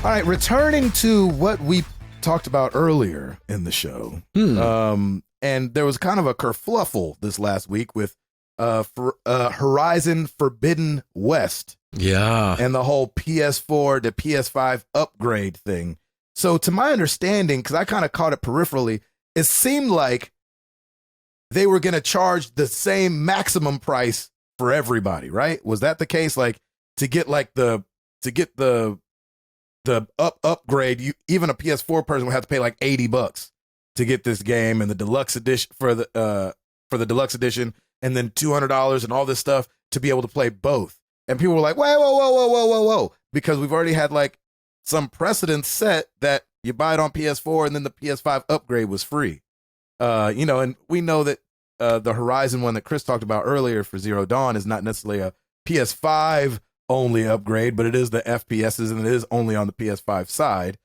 All right, returning to what we talked about earlier in the show, and there was kind of a kerfluffle this last week with Horizon Forbidden West. Yeah. And the whole PS4 to PS5 upgrade thing. So to my understanding, because I kind of caught it peripherally, it seemed like they were going to charge the same maximum price for everybody, right? Was that the case? Like to get the upgrade, even a PS4 person would have to pay like $80 to get this game, and the deluxe edition for the deluxe edition, and then $200 and all this stuff to be able to play both. And people were like, whoa, because we've already had like some precedent set that you buy it on PS4 and then the PS5 upgrade was free. And we know that the Horizon one that Chris talked about earlier for Zero Dawn is not necessarily a PS5 only upgrade, but it is the FPSs, and it is only on the PS5 side.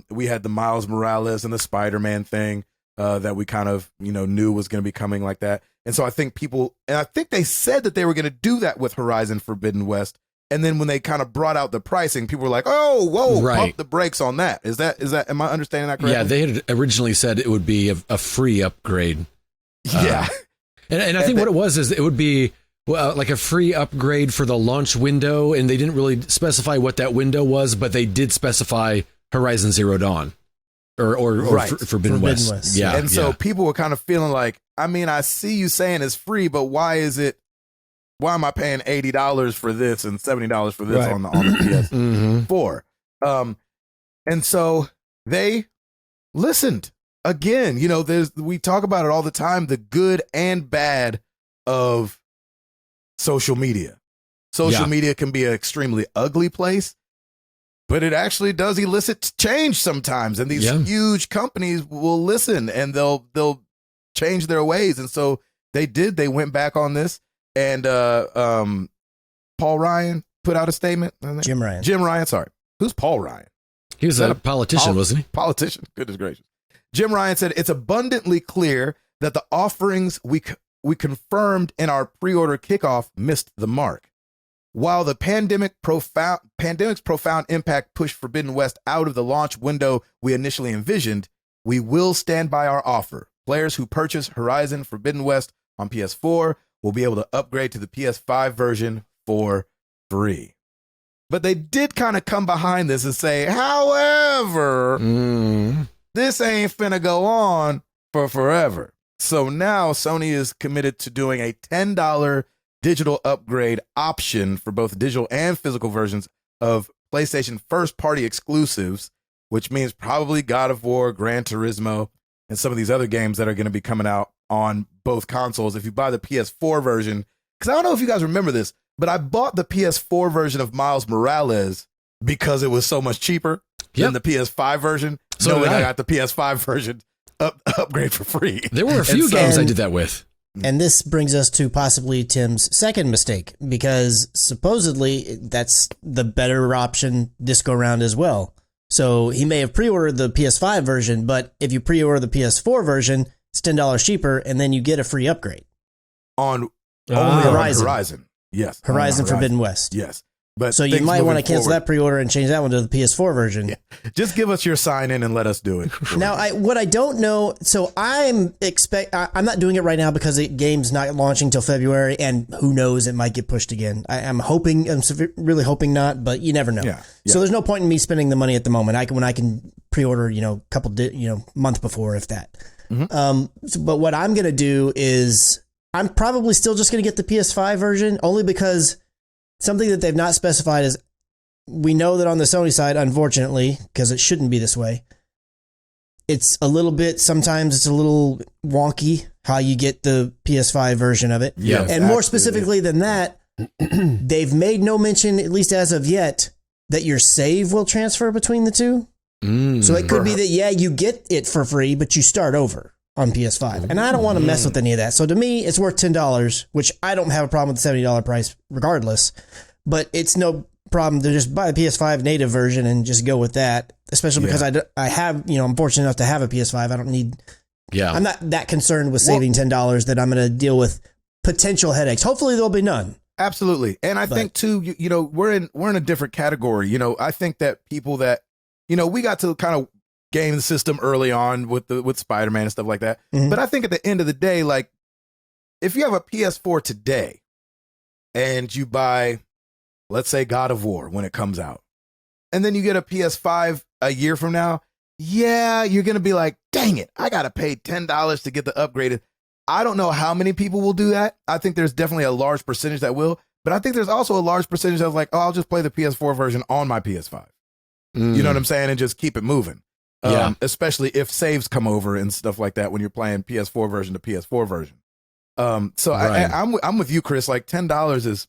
We had the Miles Morales and the Spider-Man thing that we kind of knew was going to be coming like that. And so I think they said that they were going to do that with Horizon Forbidden West. And then when they kind of brought out the pricing, people were like, oh, whoa, right. Pump the brakes on that. Is that, am I understanding that correctly? Yeah, they had originally said it would be a free upgrade. Yeah. And I think what it was is it would be like a free upgrade for the launch window. And they didn't really specify what that window was, but they did specify Horizon Zero Dawn. Or right. Forbidden West. Yeah. And so people were kind of feeling like, I mean, I see you saying it's free, but why am I paying $80 for this and $70 for this on the PS4? And so they listened again. We talk about it all the time, the good and bad of social media. Social media can be an extremely ugly place, but it actually does elicit change sometimes. And these huge companies will listen and they'll change their ways. And so they did. They went back on this. And Paul Ryan put out a statement. Jim Ryan, sorry. Who's Paul Ryan? He was a politician, wasn't he? Politician. Goodness gracious. Jim Ryan said, it's abundantly clear that the offerings we confirmed in our pre-order kickoff missed the mark. While the pandemic's profound impact pushed Forbidden West out of the launch window we initially envisioned, we will stand by our offer. Players who purchase Horizon Forbidden West on PS4 will be able to upgrade to the PS5 version for free. But they did kind of come behind this and say, however, this ain't finna go on for forever. So now Sony is committed to doing a $10 digital upgrade option for both digital and physical versions of PlayStation first-party exclusives, which means probably God of War, Gran Turismo, and some of these other games that are going to be coming out on both consoles. If you buy the PS4 version, because I don't know if you guys remember this, but I bought the PS4 version of Miles Morales because it was so much cheaper than the PS5 version. So I got the PS5 version upgrade for free. There were a few games I did that with. And this brings us to possibly Tim's second mistake, because supposedly that's the better option this go around as well. So he may have pre-ordered the PS5 version, but if you pre-order the PS4 version, it's $10 cheaper, and then you get a free upgrade. On Horizon. Yes. Horizon Forbidden West. Yes. But so you might want to cancel that pre-order and change that one to the PS4 version. Yeah. Just give us your sign in and let us do it. Now, what I don't know, so I'm not doing it right now because the game's not launching till February, and who knows, it might get pushed again. I'm really hoping not, but you never know. Yeah. So there's no point in me spending the money at the moment. When I can pre-order, a couple, month before, if that. But what I'm going to do is I'm probably still just going to get the PS5 version, only because something that they've not specified is, we know that on the Sony side, unfortunately, because it shouldn't be this way, sometimes it's a little wonky how you get the PS5 version of it. Yeah, and more specifically than that, they've made no mention, at least as of yet, that your save will transfer between the two. So it could be that, you get it for free, but you start over on PS5. And I don't want to mess with any of that. So to me, it's worth $10, which I don't have a problem with the $70 price regardless. But it's no problem to just buy a PS5 native version and just go with that, especially because I have, I'm fortunate enough to have a PS5. I don't need, I'm not that concerned with saving $10 that I'm going to deal with potential headaches. Hopefully there'll be none. Absolutely. And I think too, you know, we're in a different category. You know, I think that people that, you know, we got to kind of game the system early on with Spider-Man and stuff like that. Mhm. But I think at the end of the day, like, if you have a PS4 today and you buy, let's say, God of War when it comes out, and then you get a PS5 a year from now, yeah, you're going to be like, dang it, I got to pay $10 to get the upgraded. I don't know how many people will do that. I think there's definitely a large percentage that will, but I think there's also a large percentage that's like, oh, I'll just play the PS4 version on my PS5. You know what I'm saying? And just keep it moving. Yeah. Especially if saves come over and stuff like that when you're playing PS4 version to PS4 version. So Right. I'm with you, Chris. Like $10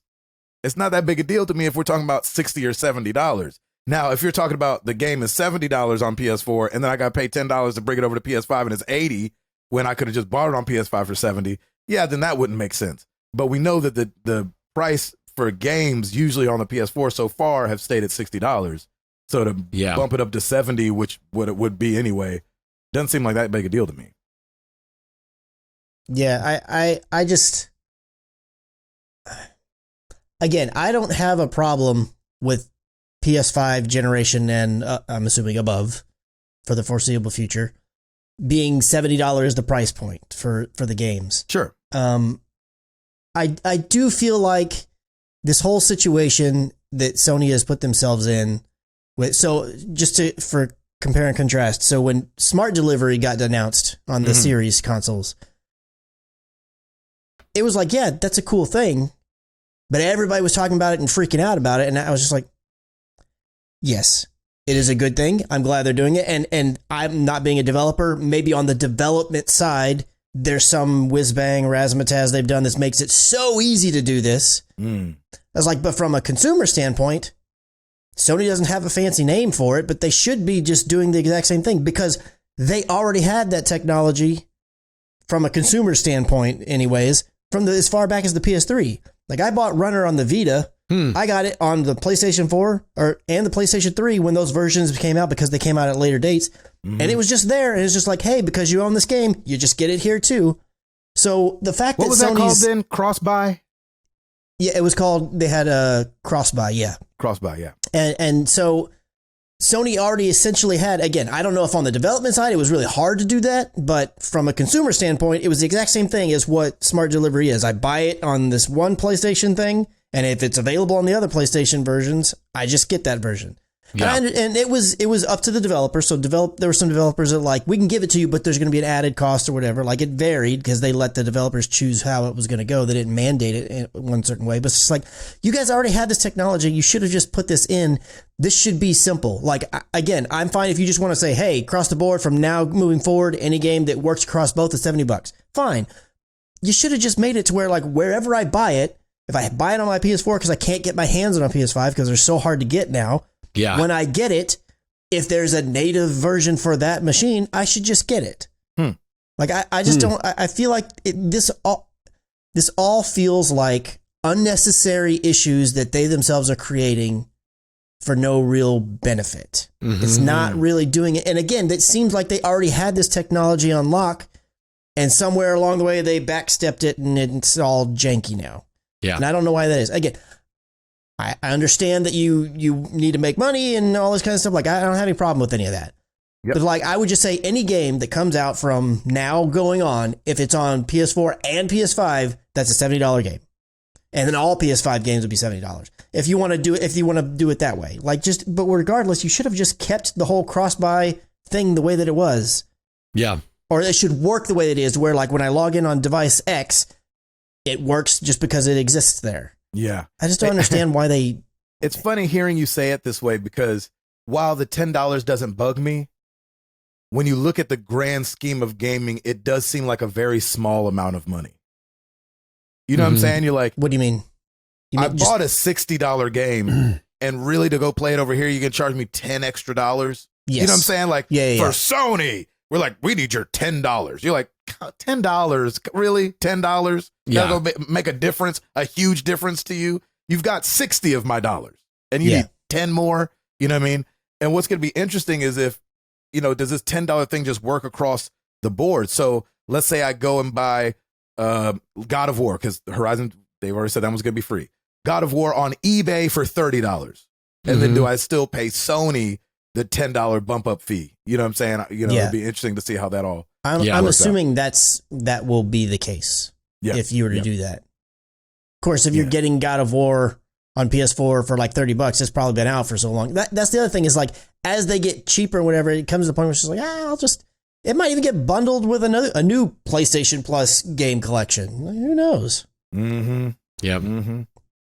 it's not that big a deal to me if we're talking about $60 or $70. Now, if you're talking about the game is $70 on PS4 and then I got to pay $10 to bring it over to PS5 and it's $80 when I could have just bought it on PS5 for $70, yeah, then that wouldn't make sense. But we know that the price for games usually on the PS4 so far have stayed at $60. So to bump it up to $70, which what it would be anyway, doesn't seem like that big a deal to me. Yeah, I just, again, I don't have a problem with PS5 generation and I'm assuming above for the foreseeable future being $70 the price point for the games. Sure. I do feel like this whole situation that Sony has put themselves in with, so just for compare and contrast. So when Smart Delivery got announced on the series consoles, it was like, yeah, that's a cool thing, but everybody was talking about it and freaking out about it. And I was just like, yes, it is a good thing. I'm glad they're doing it. And I'm not being a developer. Maybe on the development side, there's some whiz-bang razzmatazz they've done that makes it so easy to do this. I was like, but from a consumer standpoint, Sony doesn't have a fancy name for it, but they should be just doing the exact same thing because they already had that technology from a consumer standpoint anyways, from as far back as the PS3. Like I bought Runner on the Vita. I got it on the PlayStation 4 and the PlayStation 3 when those versions came out because they came out at later dates. And it was just there. And it's just like, hey, because you own this game, you just get it here too. So the fact what that was Sony's... that called then? Cross-buy? Yeah, it was called, they had a cross-buy, yeah. Cross-buy, yeah. And so Sony already essentially had, again, I don't know if on the development side it was really hard to do that, but from a consumer standpoint, it was the exact same thing as what Smart Delivery is. I buy it on this one PlayStation thing, and if it's available on the other PlayStation versions, I just get that version. Yeah. And it was up to the developer. So there were some developers that like, we can give it to you, but there's going to be an added cost or whatever. Like it varied because they let the developers choose how it was going to go. They didn't mandate it in one certain way. But it's just like, you guys already had this technology. You should have just put this in. This should be simple. Like, again, I'm fine if you just want to say, hey, across the board from now moving forward, any game that works across both is $70. Fine. You should have just made it to where like wherever I buy it, if I buy it on my PS4 because I can't get my hands on a PS5 because they're so hard to get now. Yeah. When I get it, if there's a native version for that machine, I should just get it. Like I just don't. I feel like this all feels like unnecessary issues that they themselves are creating for no real benefit. It's not really doing it. And again, that seems like they already had this technology on lock, and somewhere along the way they backstepped it, and it's all janky now. Yeah. And I don't know why that is. Again, I understand that you need to make money and all this kind of stuff. Like, I don't have any problem with any of that. But like, I would just say any game that comes out from now going on, if it's on PS4 and PS5, that's a $70 game. And then all PS5 games would be $70. If you want to do it that way, like but regardless, you should have just kept the whole cross-buy thing the way that it was. Yeah. Or it should work the way it is, where like when I log in on device X, it works just because it exists there. Yeah. I just don't understand why they... It's funny hearing you say it this way because while the $10 doesn't bug me, when you look at the grand scheme of gaming, it does seem like a very small amount of money. You know what I'm saying? You're like... What do you mean? I bought a $60 game and really to go play it over here, you can charge me $10 extra. Yes. You know what I'm saying? Like for Sony, we're like, we need your $10. You're like, $10? Really? $10? Yeah. That'll make a difference, a huge difference to you. You've got 60 of my dollars and you need 10 more. You know what I mean? And what's going to be interesting is if, does this $10 thing just work across the board? So let's say I go and buy God of War because Horizon, they've already said that was going to be free. God of War on eBay for $30? And then do I still pay Sony the $10 bump up fee? You know what I'm saying? It'd be interesting to see how that all. I'm assuming that will be the case if you were to do that. Of course, if you're getting God of War on PS4 for like $30, it's probably been out for so long. That's the other thing is like, as they get cheaper or whatever, it comes to the point where it's just like, it might even get bundled with a new PlayStation Plus game collection. Who knows? Mm-hmm. Yep. Mm-hmm.